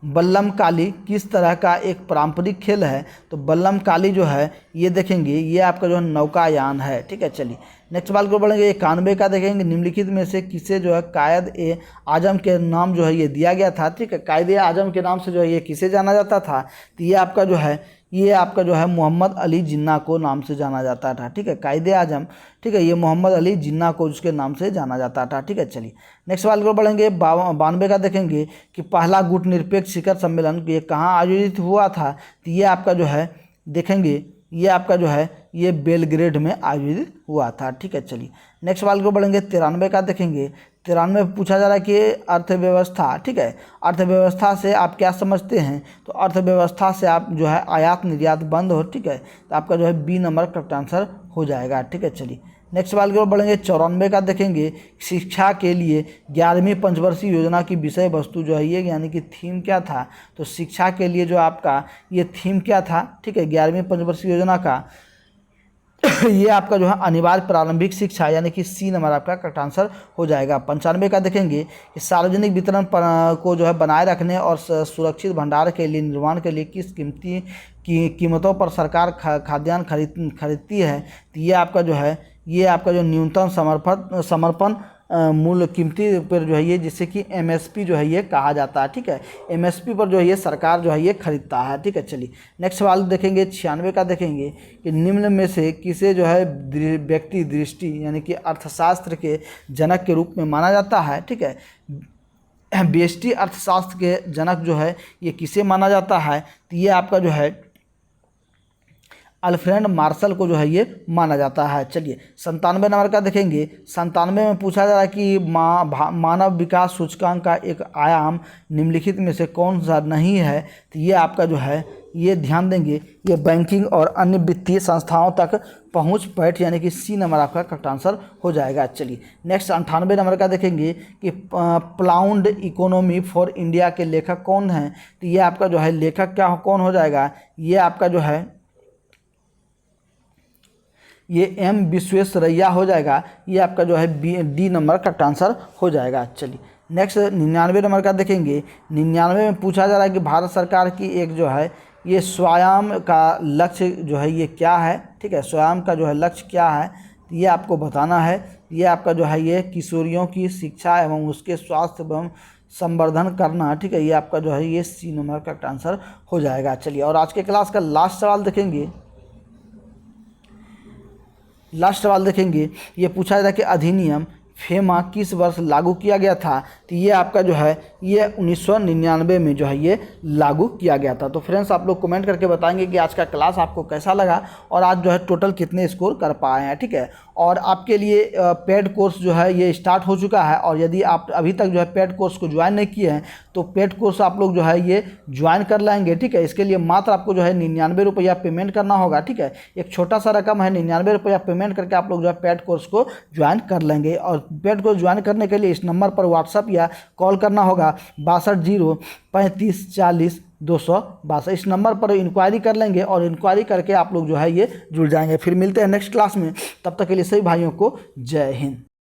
बल्लम काली किस तरह का एक पारंपरिक खेल है। तो बल्लम काली जो है ये देखेंगे ये आपका जो है नौकायान है। ठीक है, चलिए नेक्स्ट सवाल को बढ़ेंगे 91 का देखेंगे निम्नलिखित में से किसे जो है कायद ए आजम के नाम जो है ये दिया गया था। ठीक है, कायद ए आजम के नाम से जो है ये किसे जाना जाता था, तो ये आपका जो है मोहम्मद अली जिन्ना को नाम से जाना जाता था। ठीक है, कायदे आजम, ठीक है, ये मोहम्मद अली जिन्ना को उसके नाम से जाना जाता था। ठीक है, चलिए नेक्स्ट सवाल को बढ़ेंगे 92 का देखेंगे कि पहला गुट निरपेक्ष शिखर सम्मेलन ये कहाँ आयोजित हुआ था। तो ये आपका जो है देखेंगे ये आपका जो है ये बेलग्रेड में आयोजित हुआ था। ठीक है, चलिए नेक्स्ट सवाल को बढ़ेंगे 93 का देखेंगे 93 पूछा जा रहा है कि अर्थव्यवस्था। ठीक है, अर्थव्यवस्था से आप क्या समझते हैं। तो अर्थव्यवस्था से आप जो है आयात निर्यात बंद हो। ठीक है, तो आपका जो है बी नंबर करेक्ट आंसर हो जाएगा। ठीक है, चलिए नेक्स्ट सवाल की ओर बढ़ेंगे। 94 का देखेंगे, शिक्षा के लिए 11वीं पंचवर्षीय योजना की विषय वस्तु जो है ये यानी कि थीम क्या था। तो शिक्षा के लिए जो आपका ये थीम क्या था, ठीक है, 11वीं पंचवर्षीय योजना का ये आपका जो है अनिवार्य प्रारंभिक शिक्षा यानी कि सी नंबर आपका करेक्ट आंसर हो जाएगा। 95 का देखेंगे कि सार्वजनिक वितरण को जो है बनाए रखने और सुरक्षित भंडार के लिए निर्माण के लिए किस कीमतों पर सरकार खाद्यान्न खरीदती है। तो ये आपका जो है ये आपका जो न्यूनतम समर्पण मूल्य कीमती पर जो है ये जिससे कि एमएसपी जो है ये कहा जाता है, ठीक है, एमएसपी पर जो है ये सरकार जो है ये खरीदता है, ठीक है। चलिए नेक्स्ट सवाल देखेंगे। 96 का देखेंगे कि निम्न में से किसे जो है व्यक्ति दृष्टि यानी कि अर्थशास्त्र के जनक के रूप में माना जाता है, ठीक है। व्यष्टि अर्थशास्त्र के जनक जो है ये किसे माना जाता है। तो ये आपका जो है अल्फ्रेड मार्शल को जो है ये माना जाता है। चलिए 97 नंबर का देखेंगे। 97 में पूछा जा रहा है कि मानव विकास सूचकांक का एक आयाम निम्नलिखित में से कौन सा नहीं है। तो ये आपका जो है ये ध्यान देंगे ये बैंकिंग और अन्य वित्तीय संस्थाओं तक पहुंच पैठ यानी कि सी नंबर आपका करेक्ट आंसर हो जाएगा। चलिए नेक्स्ट 98 नंबर का देखेंगे कि प्लाउंड इकोनॉमी फॉर इंडिया के लेखक कौन हैं। तो ये आपका जो है लेखक क्या कौन हो जाएगा, ये आपका जो है ये एम विश्वेश्वरैया हो जाएगा। ये आपका जो है डी नंबर करेक्ट आंसर हो जाएगा। चलिए नेक्स्ट 99 नंबर का देखेंगे। 99 में पूछा जा रहा है कि भारत सरकार की एक जो है ये स्वायाम का लक्ष्य जो है ये क्या है, ठीक है, स्वायाम का जो है लक्ष्य क्या है ये आपको बताना है। ये आपका जो है ये किशोरियों की शिक्षा एवं उसके स्वास्थ्य एवं संवर्धन करना, ठीक है, ये आपका जो है ये सी नंबर करेक्ट आंसर हो जाएगा। चलिए और आज के क्लास का लास्ट सवाल देखेंगे। लास्ट सवाल देखेंगे, ये पूछा जाता है कि अधिनियम फेमा किस वर्ष लागू किया गया था। तो ये आपका जो है ये 1999 में जो है ये लागू किया गया था। तो फ्रेंड्स आप लोग कमेंट करके बताएंगे कि आज का क्लास आपको कैसा लगा और आज जो है टोटल कितने स्कोर कर पाए हैं, ठीक है। और आपके लिए पेड कोर्स जो है ये स्टार्ट हो चुका है और यदि आप अभी तक जो है पेड कोर्स को ज्वाइन नहीं किए हैं तो पेड कोर्स आप लोग जो है ये ज्वाइन कर लेंगे, ठीक है। इसके लिए मात्र आपको जो है 99 रुपया पेमेंट करना होगा, ठीक है। एक छोटा सा रकम है, 99 रुपया पेमेंट करके आप लोग जो है पेड कोर्स को ज्वाइन कर लेंगे। और पेड कोर्स ज्वाइन करने के लिए इस नंबर पर व्हाट्सअप या कॉल करना होगा 62 035 40 262। इस नंबर पर इंक्वायरी कर लेंगे और इंक्वायरी करके आप लोग जो है ये जुड़ जाएंगे। फिर मिलते हैं नेक्स्ट क्लास में, तब तक के लिए सभी भाइयों को जय हिंद।